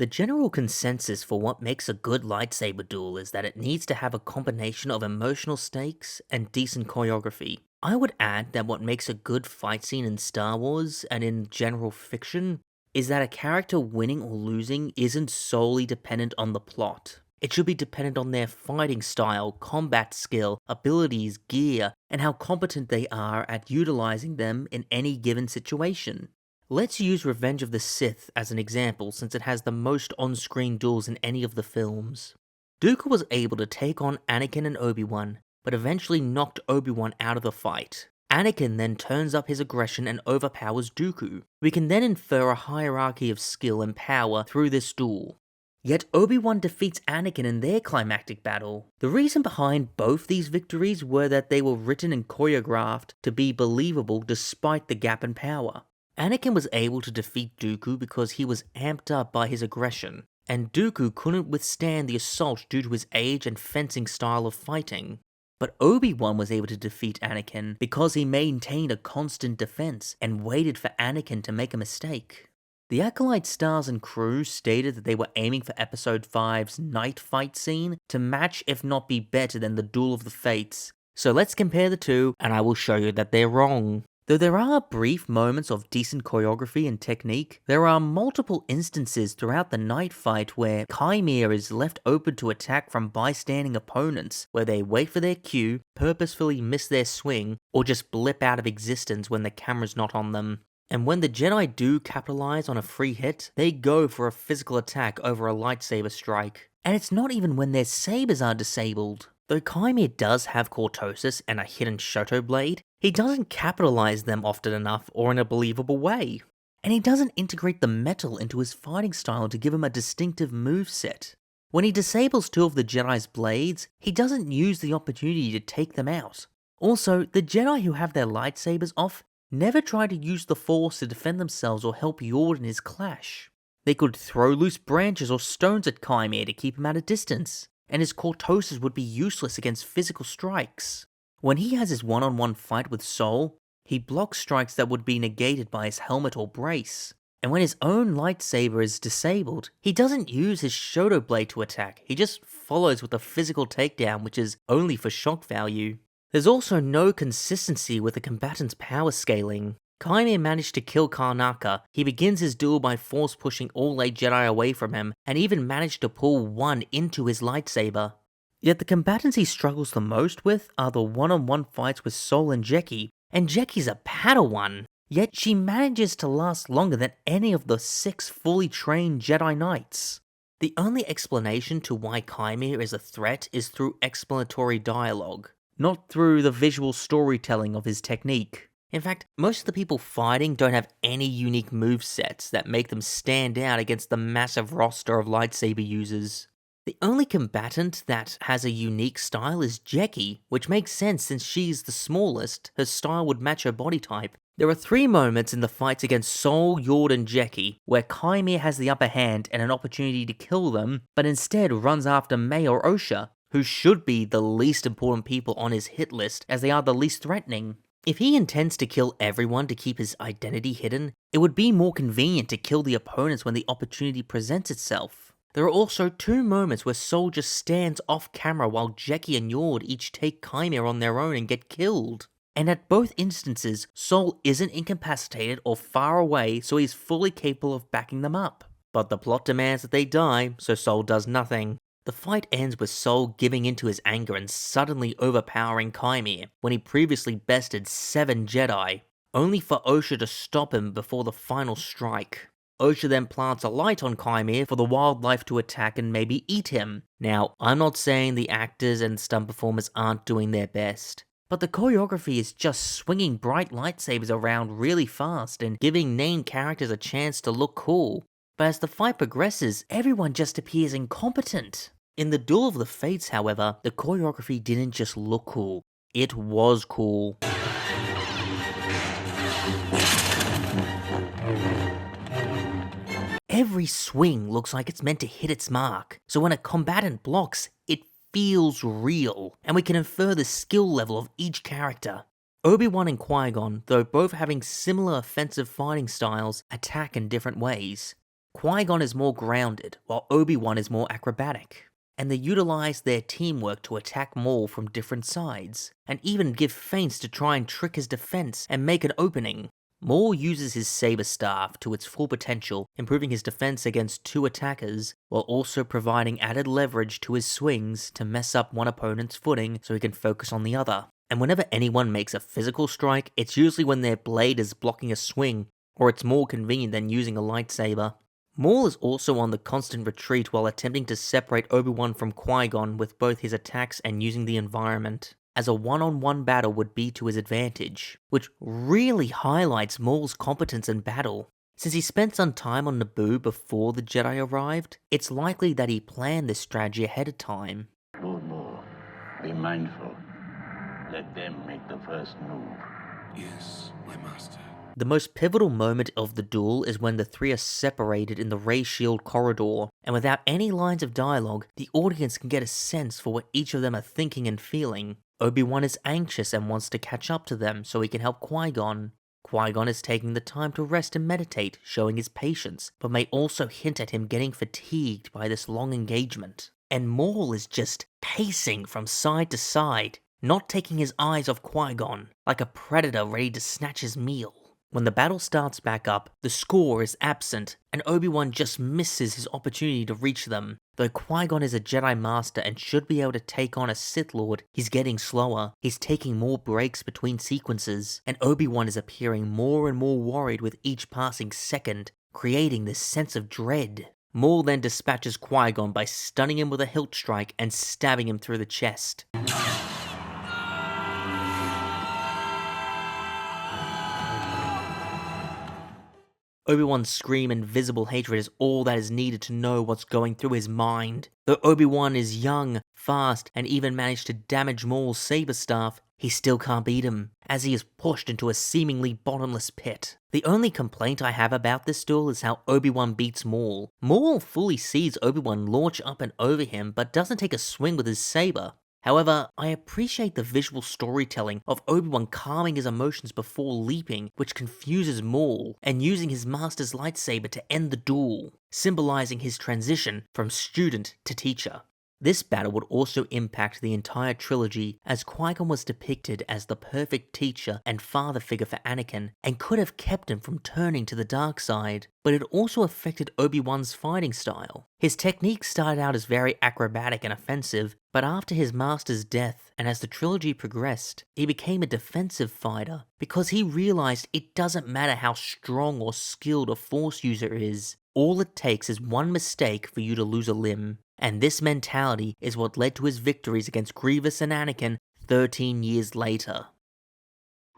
The general consensus for what makes a good lightsaber duel is that it needs to have a combination of emotional stakes and decent choreography. I would add that what makes a good fight scene in Star Wars and in general fiction is that a character winning or losing isn't solely dependent on the plot. It should be dependent on their fighting style, combat skill, abilities, gear, and how competent they are at utilizing them in any given situation. Let's use Revenge of the Sith as an example since it has the most on-screen duels in any of the films. Dooku was able to take on Anakin and Obi-Wan, but eventually knocked Obi-Wan out of the fight. Anakin then turns up his aggression and overpowers Dooku. We can then infer a hierarchy of skill and power through this duel. Yet Obi-Wan defeats Anakin in their climactic battle. The reason behind both these victories were that they were written and choreographed to be believable despite the gap in power. Anakin was able to defeat Dooku because he was amped up by his aggression, and Dooku couldn't withstand the assault due to his age and fencing style of fighting. But Obi-Wan was able to defeat Anakin because he maintained a constant defense and waited for Anakin to make a mistake. The Acolyte stars and crew stated that they were aiming for Episode 5's night fight scene to match if not be better than the Duel of the Fates. So let's compare the two and I will show you that they're wrong. Though there are brief moments of decent choreography and technique, there are multiple instances throughout the night fight where Chimera is left open to attack from bystanding opponents, where they wait for their cue, purposefully miss their swing, or just blip out of existence when the camera's not on them. And when the Jedi do capitalize on a free hit, they go for a physical attack over a lightsaber strike. And it's not even when their sabers are disabled. Though Chimera does have cortosis and a hidden Shoto blade, he doesn't capitalize them often enough or in a believable way. And he doesn't integrate the metal into his fighting style to give him a distinctive moveset. When he disables two of the Jedi's blades, he doesn't use the opportunity to take them out. Also, the Jedi who have their lightsabers off never try to use the Force to defend themselves or help Yord in his clash. They could throw loose branches or stones at Chimera to keep him at a distance, and his cortosis would be useless against physical strikes. When he has his one-on-one fight with Sol, he blocks strikes that would be negated by his helmet or brace. And when his own lightsaber is disabled, he doesn't use his Shoto blade to attack, he just follows with a physical takedown which is only for shock value. There's also no consistency with the combatant's power scaling. Chimera managed to kill Karnaka. He begins his duel by force pushing all 8 Jedi away from him, and even managed to pull one into his lightsaber. Yet the combatants he struggles the most with are the one-on-one fights with Sol and Jeki is a Padawan. Yet she manages to last longer than any of the 6 fully trained Jedi Knights. The only explanation to why Chimera is a threat is through explanatory dialogue, not through the visual storytelling of his technique. In fact, most of the people fighting don't have any unique movesets that make them stand out against the massive roster of lightsaber users. The only combatant that has a unique style is Jeki, which makes sense since she's the smallest, her style would match her body type. There are 3 moments in the fights against Sol, Yord and Jeki where Chimera has the upper hand and an opportunity to kill them, but instead runs after May or Osha, who should be the least important people on his hit list as they are the least threatening. If he intends to kill everyone to keep his identity hidden, it would be more convenient to kill the opponents when the opportunity presents itself. There are also 2 moments where Sol just stands off camera while Jeki and Yord each take Chimera on their own and get killed. And at both instances, Sol isn't incapacitated or far away, so he's fully capable of backing them up. But the plot demands that they die, so Sol does nothing. The fight ends with Sol giving into his anger and suddenly overpowering Chimera when he previously bested 7 Jedi, only for Osha to stop him before the final strike. Osha then plants a light on Chimera for the wildlife to attack and maybe eat him. Now, I'm not saying the actors and stunt performers aren't doing their best, but the choreography is just swinging bright lightsabers around really fast and giving named characters a chance to look cool. But as the fight progresses, everyone just appears incompetent. In the Duel of the Fates, however, the choreography didn't just look cool, it was cool. Every swing looks like it's meant to hit its mark, so when a combatant blocks, it feels real, and we can infer the skill level of each character. Obi-Wan and Qui-Gon, though both having similar offensive fighting styles, attack in different ways. Qui-Gon is more grounded, while Obi-Wan is more acrobatic. And they utilize their teamwork to attack Maul from different sides, and even give feints to try and trick his defense and make an opening. Maul uses his saber staff to its full potential, improving his defense against two attackers, while also providing added leverage to his swings to mess up one opponent's footing so he can focus on the other. And whenever anyone makes a physical strike, it's usually when their blade is blocking a swing, or it's more convenient than using a lightsaber. Maul is also on the constant retreat while attempting to separate Obi-Wan from Qui-Gon with both his attacks and using the environment, as a one-on-one battle would be to his advantage, which really highlights Maul's competence in battle. Since he spent some time on Naboo before the Jedi arrived, it's likely that he planned this strategy ahead of time. Lord Maul, be mindful. Let them make the first move. Yes, my master. The most pivotal moment of the duel is when the three are separated in the ray shield corridor, and without any lines of dialogue, the audience can get a sense for what each of them are thinking and feeling. Obi-Wan is anxious and wants to catch up to them so he can help Qui-Gon. Qui-Gon is taking the time to rest and meditate, showing his patience, but may also hint at him getting fatigued by this long engagement. And Maul is just pacing from side to side, not taking his eyes off Qui-Gon, like a predator ready to snatch his meal. When the battle starts back up, the score is absent, and Obi-Wan just misses his opportunity to reach them. Though Qui-Gon is a Jedi Master and should be able to take on a Sith Lord, he's getting slower, he's taking more breaks between sequences, and Obi-Wan is appearing more and more worried with each passing second, creating this sense of dread. Maul then dispatches Qui-Gon by stunning him with a hilt strike and stabbing him through the chest. Obi-Wan's scream and visible hatred is all that is needed to know what's going through his mind. Though Obi-Wan is young, fast, and even managed to damage Maul's saber staff, he still can't beat him, as he is pushed into a seemingly bottomless pit. The only complaint I have about this duel is how Obi-Wan beats Maul. Maul fully sees Obi-Wan launch up and over him, but doesn't take a swing with his saber. However, I appreciate the visual storytelling of Obi-Wan calming his emotions before leaping, which confuses Maul, and using his master's lightsaber to end the duel, symbolizing his transition from student to teacher. This battle would also impact the entire trilogy, as Qui-Gon was depicted as the perfect teacher and father figure for Anakin, and could have kept him from turning to the dark side, but it also affected Obi-Wan's fighting style. His technique started out as very acrobatic and offensive, but after his master's death, and as the trilogy progressed, he became a defensive fighter, because he realized it doesn't matter how strong or skilled a Force user is, all it takes is one mistake for you to lose a limb. And this mentality is what led to his victories against Grievous and Anakin 13 years later.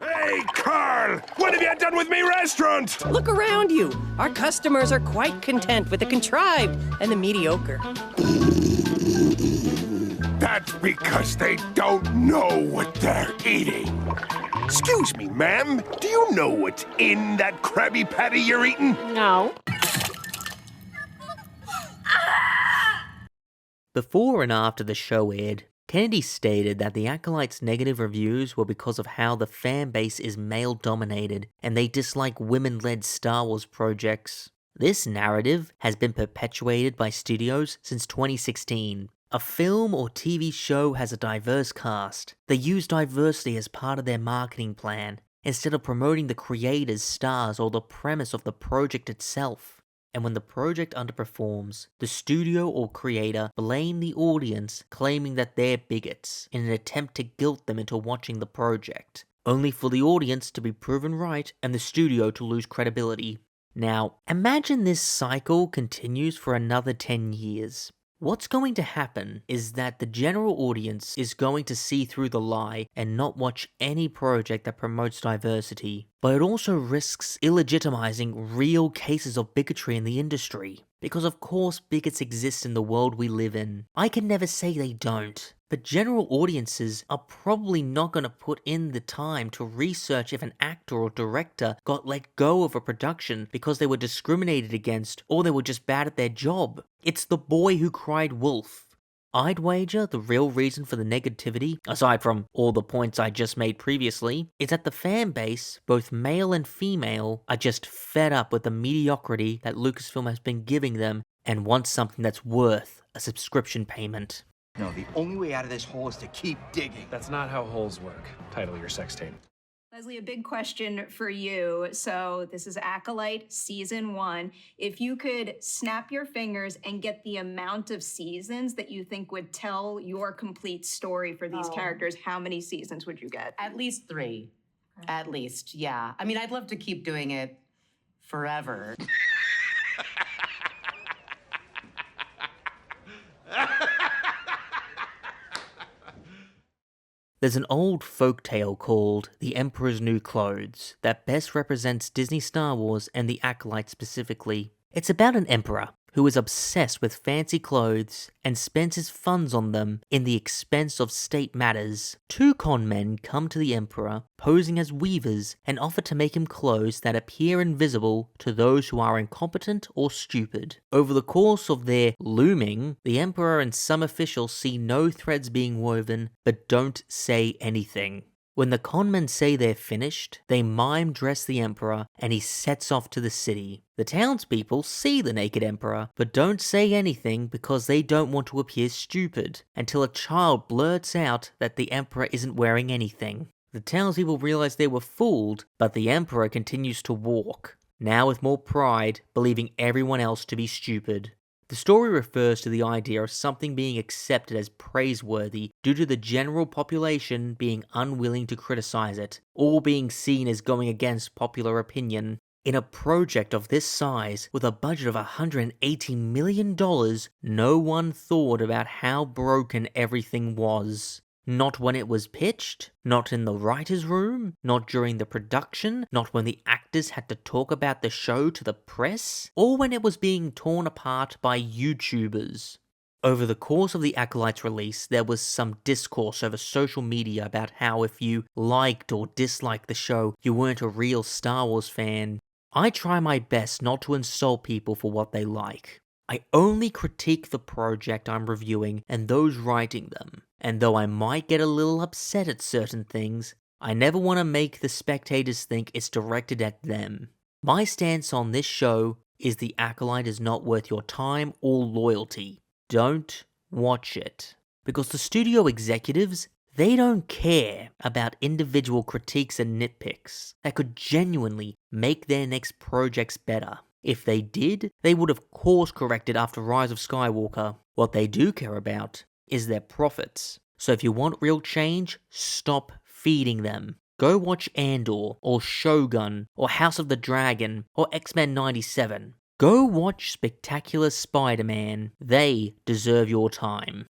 Hey, Carl! What have you done with me restaurant? Look around you. Our customers are quite content with the contrived and the mediocre. That's because they don't know what they're eating. Excuse me, ma'am. Do you know what's in that Krabby Patty you're eating? No. Before and after the show aired, Kennedy stated that the Acolyte's negative reviews were because of how the fan base is male-dominated and they dislike women-led Star Wars projects. This narrative has been perpetuated by studios since 2016. A film or TV show has a diverse cast. They use diversity as part of their marketing plan, instead of promoting the creators, stars, or the premise of the project itself. And when the project underperforms, the studio or creator blame the audience, claiming that they're bigots, in an attempt to guilt them into watching the project, only for the audience to be proven right and the studio to lose credibility. Now, imagine this cycle continues for another 10 years. What's going to happen is that the general audience is going to see through the lie and not watch any project that promotes diversity. But it also risks illegitimizing real cases of bigotry in the industry. Because of course bigots exist in the world we live in. I can never say they don't. But general audiences are probably not going to put in the time to research if an actor or director got let go of a production because they were discriminated against or they were just bad at their job. It's the boy who cried wolf. I'd wager the real reason for the negativity, aside from all the points I just made previously, is that the fan base, both male and female, are just fed up with the mediocrity that Lucasfilm has been giving them and want something that's worth a subscription payment. No, the only way out of this hole is to keep digging. That's not how holes work. Title your sex tape. Leslie, a big question for you. So this is Acolyte Season 1. If you could snap your fingers and get the amount of seasons that you think would tell your complete story for these characters, how many seasons would you get? At least 3. At least, yeah. I mean, I'd love to keep doing it forever. There's an old folktale called The Emperor's New Clothes that best represents Disney Star Wars and the Acolyte specifically. It's about an emperor who is obsessed with fancy clothes and spends his funds on them in the expense of state matters. 2 con men come to the emperor, posing as weavers, and offer to make him clothes that appear invisible to those who are incompetent or stupid. Over the course of their looming, the emperor and some officials see no threads being woven, but don't say anything. When the conmen say they're finished, they mime dress the emperor and he sets off to the city. The townspeople see the naked emperor, but don't say anything because they don't want to appear stupid, until a child blurts out that the emperor isn't wearing anything. The townspeople realize they were fooled, but the emperor continues to walk, now with more pride, believing everyone else to be stupid. The story refers to the idea of something being accepted as praiseworthy due to the general population being unwilling to criticize it, or being seen as going against popular opinion. In a project of this size, with a budget of $180 million, no one thought about how broken everything was. Not when it was pitched, not in the writer's room, not during the production, not when the actors had to talk about the show to the press, or when it was being torn apart by YouTubers. Over the course of the Acolyte's release, there was some discourse over social media about how if you liked or disliked the show, you weren't a real Star Wars fan. I try my best not to insult people for what they like. I only critique the project I'm reviewing and those writing them, and though I might get a little upset at certain things, I never want to make the spectators think it's directed at them. My stance on this show is The Acolyte is not worth your time or loyalty. Don't watch it. Because the studio executives, they don't care about individual critiques and nitpicks that could genuinely make their next projects better. If they did, they would have course corrected after Rise of Skywalker. What they do care about is their profits. So if you want real change, stop feeding them. Go watch Andor, or Shogun, or House of the Dragon, or X-Men 97. Go watch Spectacular Spider-Man. They deserve your time.